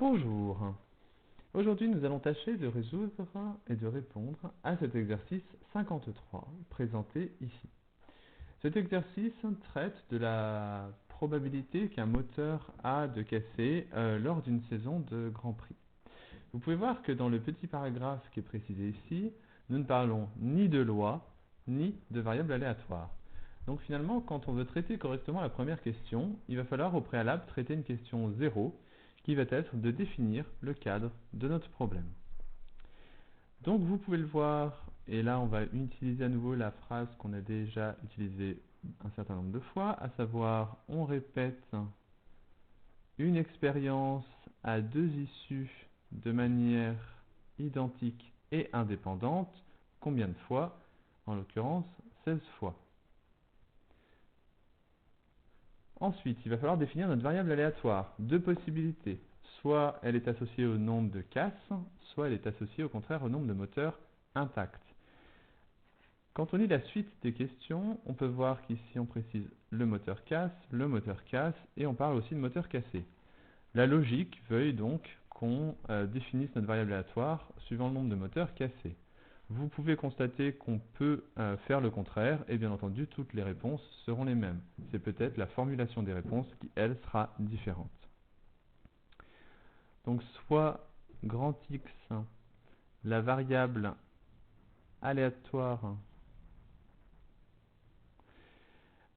Bonjour. Aujourd'hui, nous allons tâcher de résoudre et de répondre à cet exercice 53 présenté ici. Cet exercice traite de la probabilité qu'un moteur a de casser lors d'une saison de Grand Prix. Vous pouvez voir que dans le petit paragraphe qui est précisé ici, nous ne parlons ni de loi, ni de variables aléatoires. Donc finalement, quand on veut traiter correctement la première question, il va falloir au préalable traiter une question 0, qui va être de définir le cadre de notre problème. Donc vous pouvez le voir, et là on va utiliser à nouveau la phrase qu'on a déjà utilisée un certain nombre de fois, à savoir on répète une expérience à deux issues de manière identique et indépendante, combien de fois? En l'occurrence 16 fois. Ensuite, il va falloir définir notre variable aléatoire. Deux possibilités. Soit elle est associée au nombre de casses, soit elle est associée au contraire au nombre de moteurs intacts. Quand on lit la suite des questions, on peut voir qu'ici on précise le moteur casse, et on parle aussi de moteur cassé. La logique veuille donc qu'on définisse notre variable aléatoire suivant le nombre de moteurs cassés. Vous pouvez constater qu'on peut faire le contraire, et bien entendu, toutes les réponses seront les mêmes. C'est peut-être la formulation des réponses qui, elle, sera différente. Donc, soit grand X, la variable aléatoire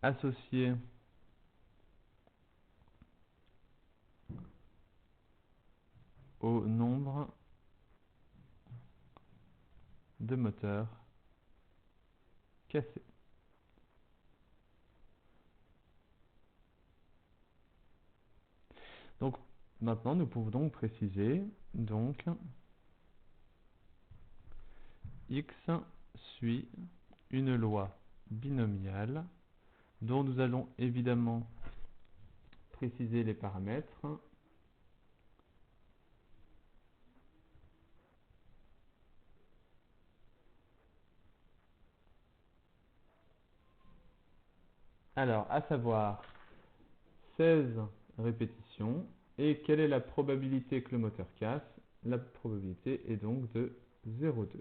associée au nombre de moteurs cassés. Donc, maintenant, nous pouvons donc préciser, donc, X suit une loi binomiale dont nous allons évidemment préciser les paramètres. Alors, à savoir 16 répétitions. Et quelle est la probabilité que le moteur casse? La probabilité est donc de 0,2.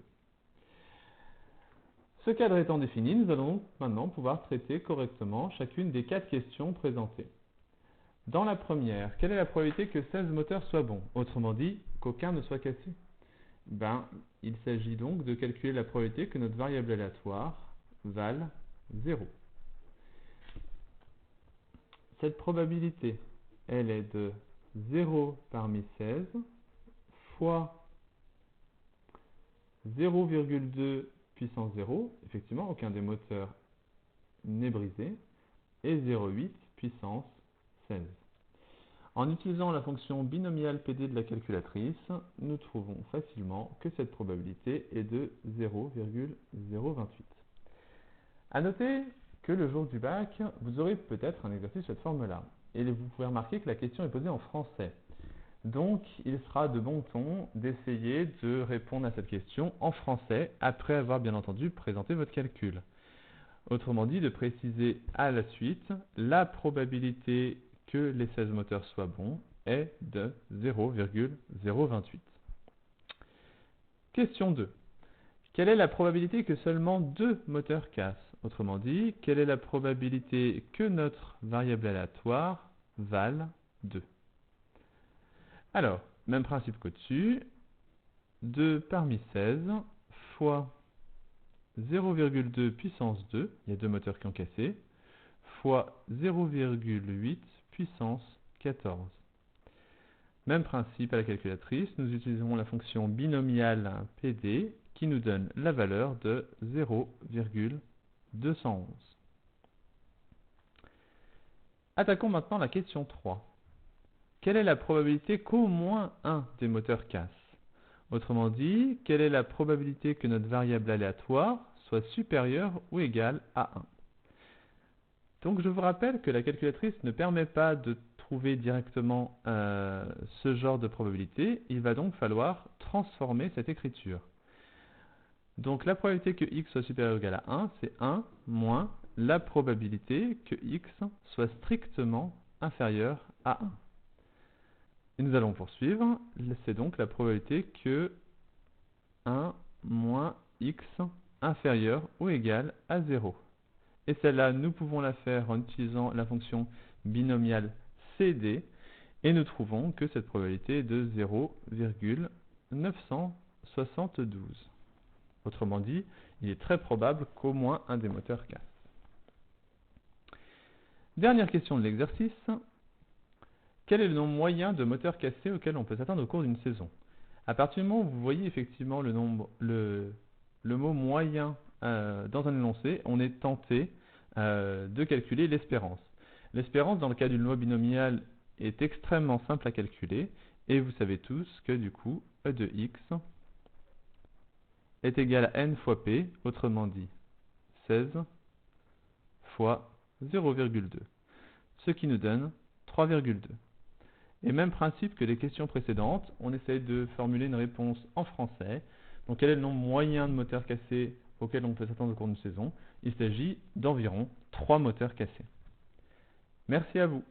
Ce cadre étant défini, nous allons maintenant pouvoir traiter correctement chacune des 4 questions présentées. Dans la première, quelle est la probabilité que 16 moteurs soient bons? Autrement dit, qu'aucun ne soit cassé. Il s'agit donc de calculer la probabilité que notre variable aléatoire vale 0. Cette probabilité, elle est de 0 parmi 16 fois 0,2 puissance 0, effectivement aucun des moteurs n'est brisé, et 0,8 puissance 16. En utilisant la fonction binomiale PD de la calculatrice, nous trouvons facilement que cette probabilité est de 0,028. A noter que le jour du bac, vous aurez peut-être un exercice de cette forme-là. Et vous pouvez remarquer que la question est posée en français. Donc, il sera de bon ton d'essayer de répondre à cette question en français, après avoir bien entendu présenté votre calcul. Autrement dit, de préciser à la suite, la probabilité que les 16 moteurs soient bons est de 0,028. Question 2. Quelle est la probabilité que seulement 2 moteurs cassent? Autrement dit, quelle est la probabilité que notre variable aléatoire vale 2? Alors, même principe qu'au-dessus, 2 parmi 16 fois 0,2 puissance 2, il y a 2 moteurs qui ont cassé, fois 0,8 puissance 14. Même principe à la calculatrice, nous utiliserons la fonction binomiale PD qui nous donne la valeur de 0,211. Attaquons maintenant la question 3. Quelle est la probabilité qu'au moins un des moteurs casse? Autrement dit, quelle est la probabilité que notre variable aléatoire soit supérieure ou égale à 1? Donc je vous rappelle que la calculatrice ne permet pas de trouver directement ce genre de probabilité. Il va donc falloir transformer cette écriture. Donc la probabilité que x soit supérieur ou égal à 1, c'est 1 moins la probabilité que x soit strictement inférieur à 1. Et nous allons poursuivre. C'est donc la probabilité que 1 moins x inférieur ou égal à 0. Et celle-là, nous pouvons la faire en utilisant la fonction binomiale CD. Et nous trouvons que cette probabilité est de 0,972. Autrement dit, il est très probable qu'au moins un des moteurs casse. Dernière question de l'exercice. Quel est le nombre moyen de moteurs cassés auquel on peut s'attendre au cours d'une saison? À partir du moment où vous voyez effectivement le mot moyen dans un énoncé, on est tenté de calculer l'espérance. L'espérance, dans le cas d'une loi binomiale, est extrêmement simple à calculer, et vous savez tous que du coup, E de x est égal à n fois p, autrement dit 16 fois 0,2, ce qui nous donne 3,2. Et même principe que les questions précédentes, on essaye de formuler une réponse en français. Donc quel est le nombre moyen de moteurs cassés auquel on peut s'attendre au cours d'une saison? Il s'agit d'environ 3 moteurs cassés. Merci à vous.